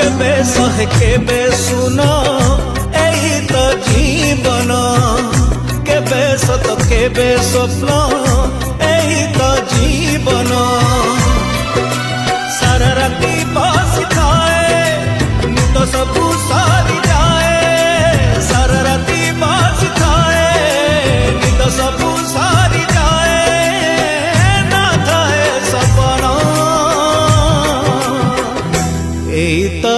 केबे सहे केबे सुनो एही तो जीवन केबे सत केबे स्वप्न एही तो जीवन सारा राती बसी थाए निद सबू सारी जाए सारा राती बसी थाए निद सबू सारी जाए ना थाए सपना एही तो